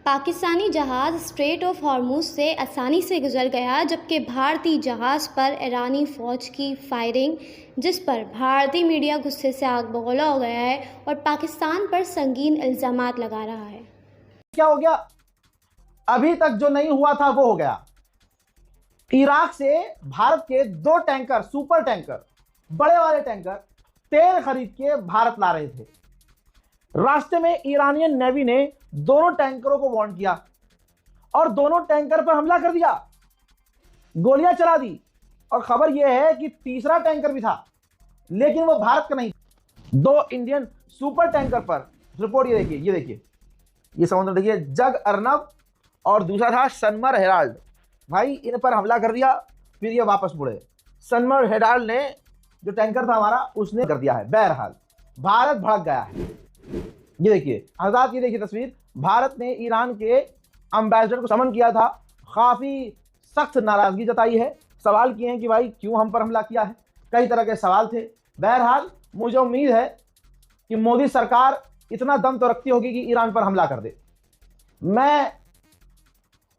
पाकिस्तानी जहाज़ straight of Hormuz से आसानी से गुजर गया, जबकि भारतीय जहाज़ पर ईरानी फ़ौज की फायरिंग, जिस पर भारतीय मीडिया गुस्से से आग बगौला हो गया है और पाकिस्तान पर संगीन इल्ज़ामात लगा रहा है। क्या हो गया? अभी तक जो नहीं हुआ था वो हो गया। इराक से भारत के 2 टैंकर, सुपर टैंकर, बड़े वाले टैंकर तेल खरीद के भारत ला रहे थे। रास्ते में ईरानियन नेवी ने दोनों टैंकरों को वार्न किया और दोनों टैंकर पर हमला कर दिया, गोलियां चला दी। और खबर यह है कि तीसरा टैंकर भी था, लेकिन वो भारत का नहीं। 2 इंडियन सुपर टैंकर पर रिपोर्ट ये देखिए, ये समुद्र देखिए, जग अर्नब और दूसरा था सनमर हेराल्ड। भाई इन पर हमला कर दिया, फिर ये वापस मुड़े। सनमर हेराल्ड ने जो टैंकर था हमारा, उसने कर दिया है। बहरहाल भारत भड़क गया है। ये देखिए आजाद, ये देखिए तस्वीर। भारत ने ईरान के एम्बेसडर को समन किया था, काफी सख्त नाराजगी जताई है, सवाल किए हैं कि भाई क्यों हम पर हमला किया है, कई तरह के सवाल थे। बहरहाल मुझे उम्मीद है कि मोदी सरकार इतना दम तो रखती होगी कि ईरान पर हमला कर दे। मैं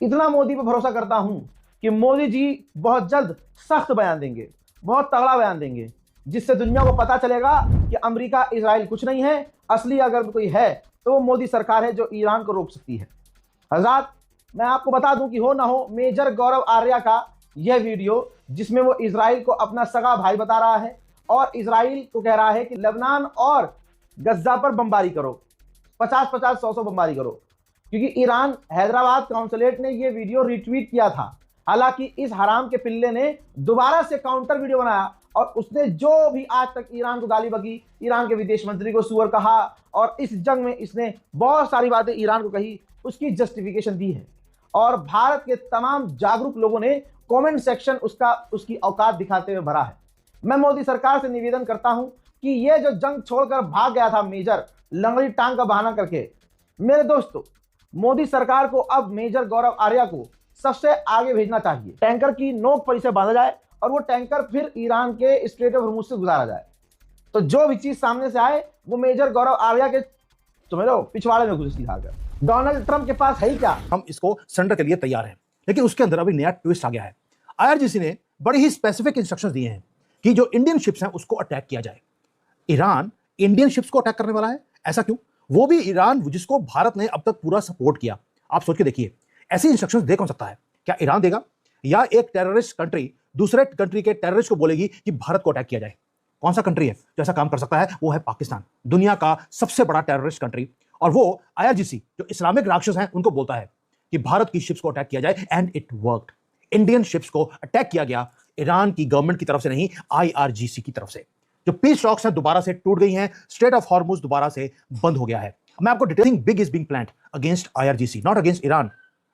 इतना मोदी पर भरोसा करता हूं कि मोदी जी बहुत जल्द सख्त बयान देंगे, बहुत तगड़ा बयान देंगे, जिससे दुनिया को पता चलेगा कि अमेरिका इजराइल कुछ नहीं है, असली अगर कोई है तो वो मोदी सरकार है जो ईरान को रोक सकती है। हज़रात, मैं आपको बता दूं कि हो ना हो मेजर गौरव आर्या का यह वीडियो, जिसमें वो इजराइल को अपना सगा भाई बता रहा है और इजराइल को कह रहा है कि लेबनान और गज्जा पर बमबारी करो, 50-50, 100-100 बमबारी करो, क्योंकि ईरान हैदराबाद काउंसलेट ने यह वीडियो रिट्वीट किया था। हालांकि इस हराम के पिल्ले ने दोबारा से काउंटर वीडियो बनाया और उसने जो भी आज तक ईरान को गाली बकी, ईरान के विदेश मंत्री को सुअर कहा और इस जंग में इसने बहुत सारी बातें ईरान को कही, उसकी जस्टिफिकेशन दी है। और भारत के तमाम जागरूक लोगों ने कमेंट सेक्शन उसकी औकात दिखाते हुए भरा है। मैं मोदी सरकार से निवेदन करता हूं कि यह जो जंग छोड़कर भाग गया था मेजर, लंगड़ी टांग का बहाना करके, मेरे दोस्तों मोदी सरकार को अब मेजर गौरव आर्या को सबसे आगे भेजना चाहिए। टैंकर की नोक पर इसे बांधा जाए और वो टैंकर फिर ईरान के स्ट्रेट ऑफ हॉर्मुज़ से गुजारा जाए। तो जो भी चीज सामने से आए वो मेजर गौरव आर्या के समझ लो पिछवाड़े में घुस दिखाकर। डोनाल्ड ट्रंप के पास है ही क्या? हम इसको सरेंडर के लिए तैयार हैं, लेकिन उसके अंदर अभी नया ट्विस्ट आ गया है। आईआरजीसी ने बड़ी ही स्पेसिफिक इंस्ट्रक्शंस दिए हैं कि जो इंडियन शिप्स हैं उसको अटैक किया जाए। ईरान इंडियन शिप्स को अटैक करने वाला है, ऐसा क्यों? वो भी ईरान जिसको भारत ने अब तक पूरा सपोर्ट किया। आप सोच के देखिए, ऐसी इंस्ट्रक्शंस दे कौन सकता है? क्या ईरान देगा, या एक टेररिस्ट कंट्री दूसरे कंट्री के टेररिस्ट को बोलेगी कि भारत को अटैक किया जाए? कौन सा कंट्री है जो ऐसा काम कर सकता है? वो है पाकिस्तान, दुनिया का सबसे बड़ा टेररिस्ट कंट्री। और वो आईआरजीसी जो इस्लामिक राक्षस हैं उनको बोलता है कि भारत की शिप्स को अटैक किया जाए, and it worked. Indian ships को अटैक किया गया, ईरान की गवर्नमेंट की तरफ से नहीं, आईआरजीसी की तरफ से। जो पीस टॉक्स हैं दोबारा से टूट गई हैं, स्ट्रेट ऑफ हॉर्मुज़ दोबारा से बंद हो गया है। मैं आपको detailing big is being planned against IRGC, not against Iran,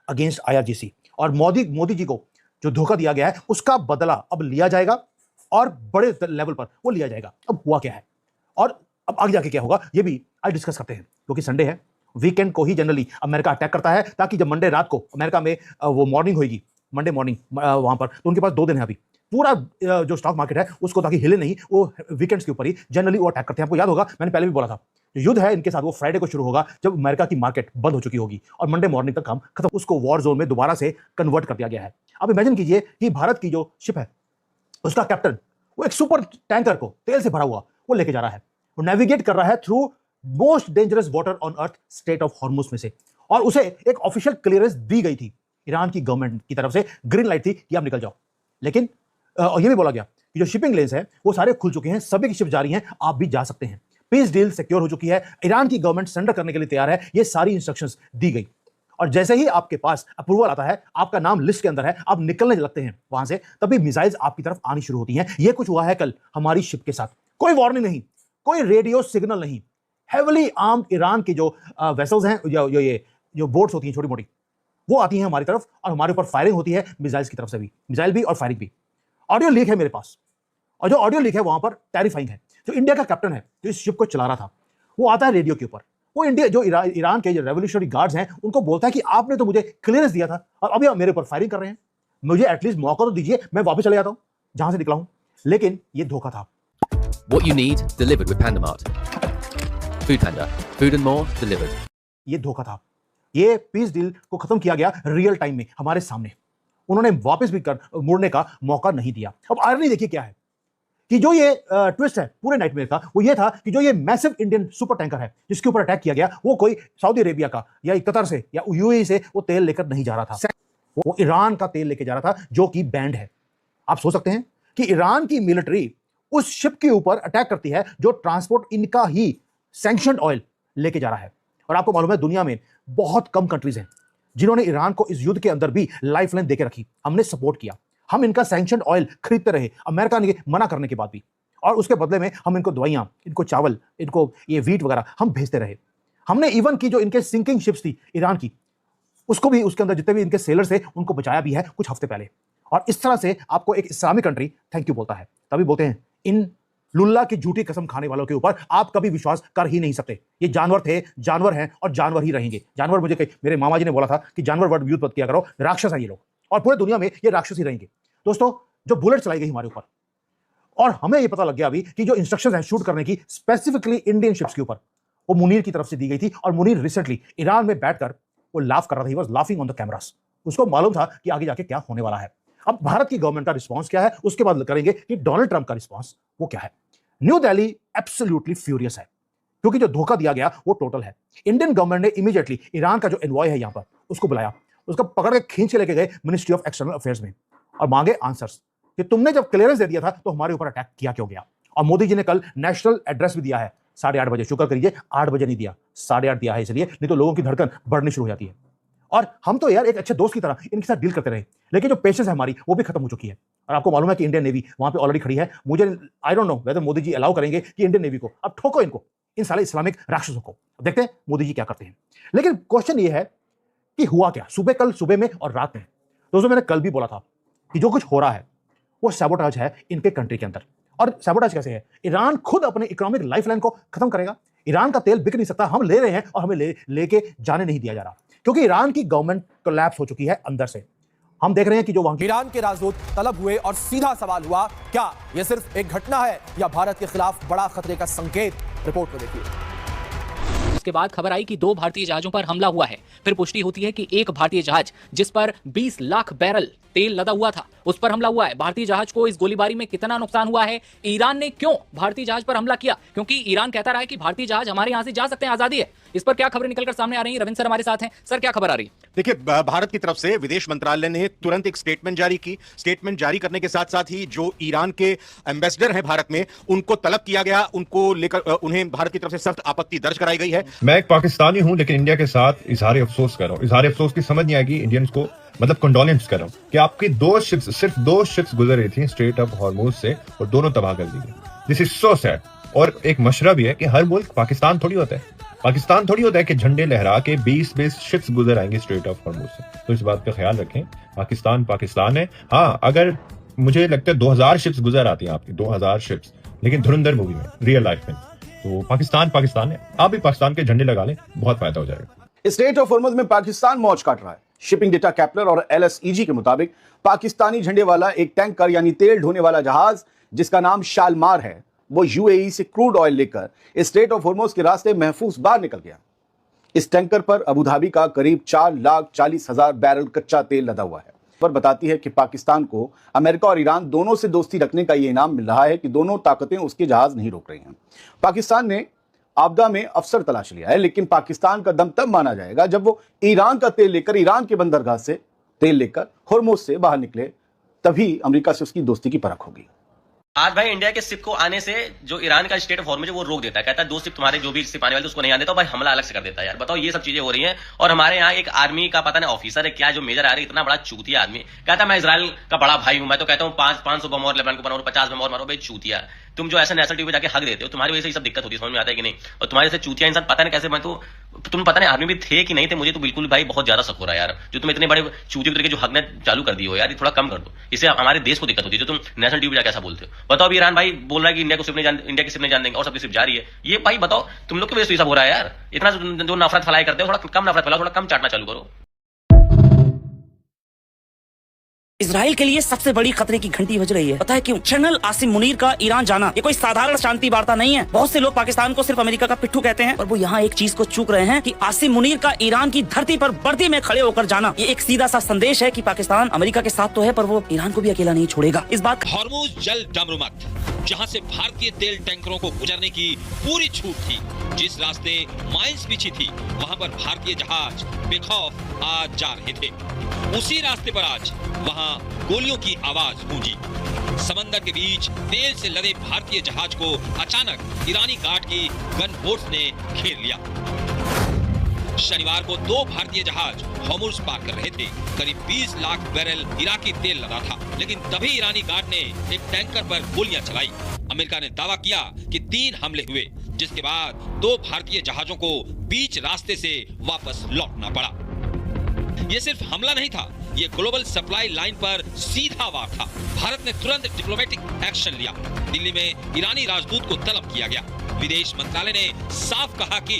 against IRGC. और मोदी जी को जो धोखा दिया गया है उसका बदला अब लिया जाएगा और बड़े लेवल पर वो लिया जाएगा। अब हुआ क्या है और अब आगे जाके क्या होगा ये भी आज डिस्कस करते हैं, क्योंकि संडे है, वीकेंड को ही जनरली अमेरिका अटैक करता है, ताकि जब मंडे रात को अमेरिका में वो मॉर्निंग होगी, मंडे मॉर्निंग वहां पर, तो उनके पास 2 दिन है अभी पूरा जो स्टॉक मार्केट है उसको, ताकि हिले नहीं, वो वीकेंड्स के ऊपर ही जनरली वो अटैक करते हैं। आपको याद होगा मैंने पहले भी बोला था, जो युद्ध है इनके साथ वो फ्राइडे को शुरू होगा, जब अमेरिका की मार्केट बंद हो चुकी होगी और मंडे मॉर्निंग तक काम खत्म। उसको वॉर जोन में दोबारा से कन्वर्ट कर दिया गया है। अब इमेजिन कीजिए कि भारत की जो शिप है उसका कैप्टन वो एक सुपर टैंकर को तेल से भरा हुआ वो लेके जा रहा है, वो नेविगेट कर रहा है through most dangerous water on earth, straight of Hormuz में से, और उसे एक ऑफिशियल क्लियरेंस दी गई थी ईरान की गवर्नमेंट की तरफ से, ग्रीन लाइट थी कि आप निकल जाओ। लेकिन ये भी बोला गया कि जो शिपिंग लेन्स हैं वो सारे खुल चुके हैं, सभी की शिप जा रही हैं, आप भी जा सकते हैं, पीस डील सिक्योर हो चुकी है, ईरान की गवर्नमेंट सरेंडर करने के लिए तैयार है। ये सारी इंस्ट्रक्शंस दी गई और जैसे ही आपके पास अप्रूवल आता है, आपका नाम लिस्ट के अंदर है, आप निकलने लगते हैं वहां से, तभी मिसाइल्स आपकी तरफ आनी शुरू होती हैं। ये कुछ हुआ है कल हमारी शिप के साथ, कोई वार्निंग नहीं, कोई रेडियो सिग्नल नहीं। हेविली आर्म्ड ईरान की जो वेसल्स हैं, जो बोट्स होती हैं छोटी मोटी, वो आती हैं हमारी तरफ और हमारे ऊपर फायरिंग होती है मिसाइल्स की तरफ से भी, मिसाइल भी और फायरिंग भी। ऑडियो लीक है मेरे पास, और जो ऑडियो लीक है वहां पर टेरिफाइंग है। जो इंडिया का कैप्टन है जो इस शिप को चला रहा था, वो आता है रेडियो के ऊपर, वो इंडिया जो ईरान के जो रेवोल्यूशनरी गार्ड्स हैं उनको बोलता है कि आपने तो मुझे क्लियरेंस दिया था और अभी आप मेरे ऊपर फायरिंग कर रहे हैं, मुझे एटलीस्ट मौका तो दीजिए, मैं वापस चले जाता हूं जहां से निकला हूं। लेकिन ये धोखा था। What you need delivered with PandaMart. Food Panda, food and more delivered. ये धोखा था। ये पीस डील को खत्म किया गया रियल टाइम में हमारे सामने। उन्होंने वापस भी कर मुड़ने का मौका नहीं दिया। अब आयरनी देखिए क्या है कि जो ये ट्विस्ट है पूरे नाइटमेयर का, वो ये था कि जो ये मैसिव इंडियन सुपर टैंकर है जिसके ऊपर अटैक किया गया, वो कोई सऊदी अरेबिया का या कतर से या यूएई से वो तेल लेकर नहीं जा रहा था, वो ईरान का तेल लेके जा रहा था जो कि बैंड है। आप सोच सकते हैं कि ईरान की मिलिट्री उस शिप के ऊपर अटैक करती है जो ट्रांसपोर्ट इनका ही सैंक्शनड ऑयल लेके जा रहा है। और आपको मालूम है दुनिया में बहुत कम कंट्रीज हैं जिन्होंने ईरान को इस युद्ध के अंदर भी लाइफलाइन देके रखी। हमने सपोर्ट किया, हम इनका सैंक्शनड ऑयल खरीदते रहे अमेरिका ने मना करने के बाद भी, और उसके बदले में हम इनको दवाइयां, इनको चावल, इनको ये वीट वगैरह हम भेजते रहे। हमने इवन की जो इनके सिंकिंग शिप्स थी ईरान की, उसको भी, उसके अंदर जितने भी इनके सेलर्स थे उनको बचाया भी है कुछ हफ्ते पहले। और इस तरह से आपको एक इस्लामिक कंट्री थैंक यू बोलता है। तभी बोलते हैं इन लुल्ला की झूठी कसम खाने वालों के ऊपर आप कभी विश्वास कर ही नहीं सकते। ये जानवर थे, जानवर हैं और जानवर ही रहेंगे। जानवर, मुझे मेरे मामा जी ने बोला था कि जानवर वर्ड यूज मत किया करो, राक्षस है ये लोग, और पूरे दुनिया में ये राक्षस ही रहेंगे। दोस्तों, जो बुलेट चलाई गई हमारे ऊपर, और हमें ये पता लग गया अभी कि जो इंस्ट्रक्शंस हैं शूट करने की स्पेसिफिकली इंडियन शिप्स के ऊपर, वो मुनीर की तरफ से दी गई थी। और मुनीर रिसेंटली ईरान में बैठकर वो लाफ कर रहा था, he was laughing on the cameras. उसको मालूम था कि आगे जाके क्या होने वाला है। अब भारत की गवर्नमेंट का रिस्पांस क्या है, उसके बाद करेंगे कि डोनाल्ड ट्रंप का रिस्पांस वो क्या है। न्यू दिल्ली एब्सोल्युटली फ्यूरियस है क्योंकि जो धोखा दिया गया वो टोटल है। इंडियन गवर्नमेंट ने इमीडिएटली ईरान का जो एनवॉय है यहां पर, उसको बुलाया, उसको पकड़ के खींच के लेके गए मिनिस्ट्री ऑफ एक्सटर्नल अफेयर्स में और मांगे आंसर्स कि तुमने जब क्लियरेंस दे दिया था तो हमारे ऊपर अटैक किया क्यों गया। और मोदी जी ने कल नेशनल एड्रेस भी दिया है 8:30 बजे। शुक्र करिए 8 बजे नहीं दिया, 8:30 दिया है, इसलिए नहीं तो लोगों की धड़कन बढ़नी शुरू हो जाती है। और हम तो यार एक अच्छे दोस्त की तरह इनके साथ डील करते रहे, लेकिन जो पेशेंस है हमारी वो भी खत्म हो चुकी है। और आपको मालूम है कि इंडियन नेवी वहां पे ऑलरेडी खड़ी है। मुझे I don't know whether Modi ji allow करेंगे कि इंडियन नेवी को अब ठोको इनको, इन साले इस्लामिक राक्षसों को। देखते हैं मोदी जी क्या करते हैं। लेकिन क्वेश्चन ये है कि हुआ क्या कल सुबह में और रात में। दोस्तों, मैंने कल भी बोला था कि जो कुछ हो रहा है वो सैबोटाज है इनके कंट्री के अंदर। और सैबोटाज कैसे है? ईरान खुद अपने इकोनॉमिक लाइफलाइन को खत्म करेगा। ईरान का तेल बिक नहीं सकता, हम ले रहे हैं और हमें लेके जाने नहीं दिया जा रहा क्योंकि ईरान की गवर्नमेंट कोलैप्स हो चुकी है अंदर से। हम देख रहे हैं कि जो वहां ईरान के राजदूत तलब हुए और सीधा सवाल हुआ, क्या यह सिर्फ एक घटना है या भारत के खिलाफ बड़ा खतरे का संकेत? रिपोर्ट में देखिए। उसके बाद खबर आई कि 2 भारतीय जहाजों पर हमला हुआ है। फिर पुष्टि होती है कि एक भारतीय जहाज जिस पर 20 लाख बैरल तेल लदा हुआ था उस पर हमला हुआ है। भारतीय जहाज को इस गोलीबारी में कितना नुकसान हुआ है, ईरान ने क्यों भारतीय जहाज पर हमला किया, क्योंकि ईरान कहता रहा है कि भारतीय जहाज हमारे यहां से जा सकते हैं, आजादी है। इस पर क्या खबरें निकलकर सामने आ रही हैं? रविंद्र सर हमारे साथ हैं। सर, क्या खबर आ रही है? देखिए, भारत की तरफ से विदेश मंत्रालय ने तुरंत एक स्टेटमेंट जारी की। स्टेटमेंट जारी करने के साथ साथ ही जो ईरान के एम्बेसडर हैं भारत में, उनको तलब किया गया, उनको लेकर उन्हें भारत की तरफ से सख्त आपत्ति दर्ज कराई गई है। मैं एक पाकिस्तानी हूं लेकिन इंडिया के साथ इजहार अफसोस कर रहा हूं। इजहार अफसोस की समझ नहीं आएगी इंडियंस को, मतलब कंडोलेंस कर रहा हूं कि आपकी सिर्फ दो शिप्स गुजर रही थी स्ट्रेट ऑफ हॉर्मुज से और दोनों तबाह कर दी गई। This is so sad. और एक मशरा भी है कि हर मुल्क पाकिस्तान थोड़ी होता है कि झंडे लहरा के 20 शिप्स गुजर आएंगे स्ट्रेट ऑफ हॉर्मुज से। तो इस बात का ख्याल रखें, पाकिस्तान है। हाँ, अगर मुझे लगता है 2000 शिप्स गुजर आती हैं आपकी, 2000 शिप्स, लेकिन धुरंधर मूवी में, रियल लाइफ में, तो पाकिस्तान है। आप भी पाकिस्तान के झंडे लगा लें, बहुत फायदा हो जाएगा। स्ट्रेट ऑफ हॉर्मुज में पाकिस्तान मौज काट रहा है। शिपिंग डेटा कैपलर और LSEG के मुताबिक पाकिस्तानी झंडे वाला एक टैंकर यानी तेल ढोने वाला जहाज जिसका नाम शालमार है, वो UAE से क्रूड ऑयल लेकर स्ट्रेट ऑफ हॉर्मुज के रास्ते महफूज बाहर निकल गया। इस टैंकर पर अबू धाबी का करीब 4,40,000 बैरल कच्चा तेल लदा हुआ है। पर बताती है कि पाकिस्तान को अमेरिका और ईरान दोनों से दोस्ती रखने का यह इनाम मिल रहा है कि दोनों ताकतें उसके जहाज नहीं रोक रही हैं। पाकिस्तान ने आपदा में अफसर तलाश लिया है, लेकिन पाकिस्तान का दम तब माना जाएगा जब वो ईरान का तेल लेकर, ईरान के बंदरगाह से तेल लेकर हॉर्मुज से बाहर निकले, तभी अमेरिका से उसकी दोस्ती की परख होगी। आज भाई इंडिया के शिप को आने से जो ईरान का स्टेट ऑफ हॉर्मुज है वो रोक देता है, कहता है 2 शिप तुम्हारे जो भी शिप आने वाले उसको नहीं आने देता, भाई हमला अलग से कर देता है। यार बताओ, ये सब चीजें हो रही हैं। और हमारे यहाँ एक आर्मी का पता नहीं ऑफिसर है क्या, जो मेजर आ रही है, इतना बड़ा चूतिया आदमी, कहता है मैं इजराइल का बड़ा भाई हूं। मैं तो कहता हूँ 500 बम और लेबनान को बनाओ, 50 बम और मारो। भाई चूतिया तुम जो ऐसे नेशनल टीवी पे जाके हक देते हो, तुम्हारी वजह से ये सब दिक्कत होती है, समझ में आता है कि नहीं? और तुम्हारे से चूतिया इंसान पता नहीं कैसे, मैं तो तुम पता नहीं आर्मी भी थे कि नहीं थे, मुझे तो बिल्कुल भाई बहुत ज्यादा शक हो रहा है यार। जो तुम इतने बड़े चूतियों तरीके जो हकने चालू कर दी हो यार, ये थोड़ा कम कर दो। इससे हमारे देश को दिक्कत होती है जो तुम नेशनल टीवी पे जाके ऐसा बोलते हो। बताओ, अभी ईरान भाई बोल रहा है कि इंडिया की शिप नहीं जान देंगे और सबकी शिप जा रही है। ये भाई बताओ, तुम लोग की वजह से ये सब हो रहा है यार। इतना जो नफरत फैलाई करते हो, थोड़ा कम नफरत फैलाओ, थोड़ा कम चाटना चालू करो। इजराइल के लिए सबसे बड़ी खतरे की घंटी बज रही है। पता है क्यों? जनरल आसिम मुनीर का ईरान जाना ये कोई साधारण शांति वार्ता नहीं है। बहुत से लोग पाकिस्तान को सिर्फ अमेरिका का पिट्ठू कहते हैं, और वो यहाँ एक चीज को चूक रहे हैं कि आसिम मुनीर का ईरान की धरती पर वर्दी में खड़े होकर जाना ये एक सीधा सा संदेश है कि पाकिस्तान अमेरिका के साथ तो है, पर वो ईरान को भी अकेला नहीं छोड़ेगा। इस बात हॉर्मुज जल डमरुमत, जहां से भारतीय तेल टैंकरों को गुजरने की पूरी छूट थी, जिस रास्ते माइंस बिछी थी वहां पर भारतीय जहाज बेखौफ आज जा रहे थे। उसी रास्ते पर आज वहां गोलियों की आवाज गूंजी। समंदर के बीच तेल से लदे भारतीय जहाज को अचानक ईरानी गार्ड की गन बोट्स ने घेर लिया। शनिवार को 2 भारतीय जहाज हॉर्मुज पार कर रहे थे। करीब 20 लाख बैरल इराकी तेल लदा था, लेकिन तभी ईरानी गार्ड ने एक टैंकर पर गोलियां चलाई। अमेरिका ने दावा किया कि 3 हमले हुए, जिसके बाद 2 भारतीय जहाजों को बीच रास्ते से वापस लौटना पड़ा। ये सिर्फ हमला नहीं था, ये ग्लोबल सप्लाई लाइन पर सीधा वार था। भारत ने तुरंत डिप्लोमेटिक एक्शन लिया। दिल्ली में ईरानी राजदूत को तलब किया गया। विदेश मंत्रालय ने साफ कहा कि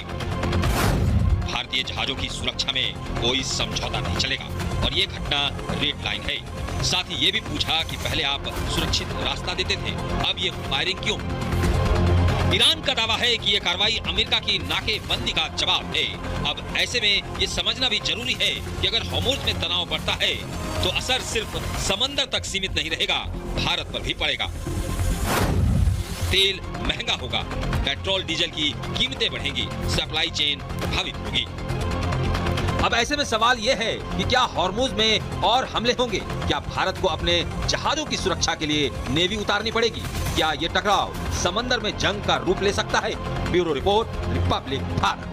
भारतीय जहाजों की सुरक्षा में कोई समझौता नहीं चलेगा, और ये घटना रेड लाइन है। साथ ही ये भी पूछा कि पहले आप सुरक्षित रास्ता देते थे, अब ये फायरिंग क्यों? ईरान का दावा है कि ये कार्रवाई अमेरिका की नाकेबंदी का जवाब है। अब ऐसे में ये समझना भी जरूरी है कि अगर हॉर्मुज में तनाव बढ़ता है तो असर सिर्फ समंदर तक सीमित नहीं रहेगा, भारत पर भी पड़ेगा। तेल महंगा होगा, पेट्रोल डीजल की कीमतें बढ़ेंगी, सप्लाई चेन प्रभावित होगी। अब ऐसे में सवाल यह है कि क्या हॉर्मुज में और हमले होंगे? क्या भारत को अपने जहाजों की सुरक्षा के लिए नेवी उतारनी पड़ेगी? क्या ये टकराव समंदर में जंग का रूप ले सकता है? Bureau report, Republic Bharat.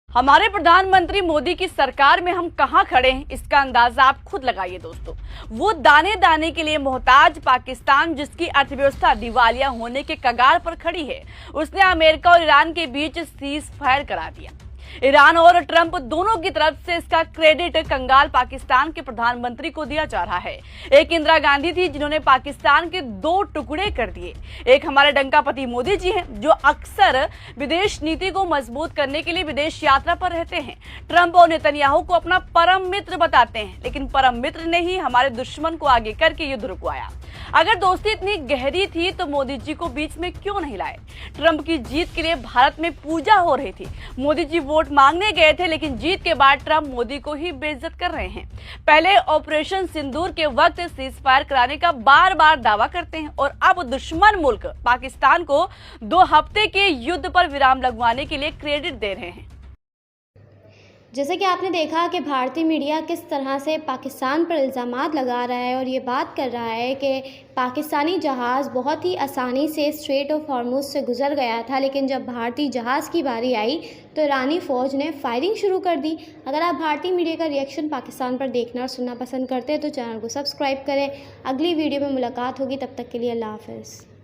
हमारे प्रधानमंत्री मोदी की सरकार में हम कहां खड़े हैं, इसका अंदाजा आप खुद लगाइए दोस्तों। वो दाने दाने के लिए मोहताज पाकिस्तान, जिसकी अर्थव्यवस्था दिवालिया होने के कगार पर खड़ी है, उसने अमेरिका और ईरान के बीच सीज फायर करा दिया। ईरान और ट्रंप दोनों की तरफ से इसका क्रेडिट कंगाल पाकिस्तान के प्रधानमंत्री को दिया जा रहा है। एक इंदिरा गांधी थी जिन्होंने पाकिस्तान के 2 टुकड़े कर दिए। एक हमारे डंकापति मोदी जी हैं, जो अक्सर विदेश नीति को मजबूत करने के लिए विदेश यात्रा पर रहते हैं। ट्रंप और नेतन्याहू को अपना परम मित्र बताते हैं, लेकिन परम मित्र ने ही हमारे दुश्मन को आगे करके युद्ध रुकवाया। अगर दोस्ती इतनी गहरी थी तो मोदी जी को बीच में क्यों नहीं लाए? ट्रंप की जीत के लिए भारत में पूजा हो रही थी। मोदी जी वोट मांगने गए थे, लेकिन जीत के बाद ट्रंप मोदी को ही बेइज्जत कर रहे हैं। पहले ऑपरेशन सिंदूर के वक्त सीज फायर कराने का बार बार दावा करते हैं, और अब दुश्मन मुल्क पाकिस्तान को 2 हफ्ते के युद्ध पर विराम लगवाने के लिए क्रेडिट दे रहे हैं। जैसे कि आपने देखा कि भारतीय मीडिया किस तरह से पाकिस्तान पर इल्ज़ामात लगा रहा है और ये बात कर रहा है कि पाकिस्तानी जहाज़ बहुत ही आसानी से स्ट्रेट ऑफ हॉर्मुज से गुजर गया था, लेकिन जब भारतीय जहाज़ की बारी आई तो ईरानी फ़ौज ने फायरिंग शुरू कर दी। अगर आप भारतीय मीडिया का रिएक्शन पाकिस्तान पर देखना और सुनना पसंद करते हैं तो चैनल को सब्सक्राइब करें। अगली वीडियो में मुलाकात होगी, तब तक के लिए अल्लाह हाफ़िज़।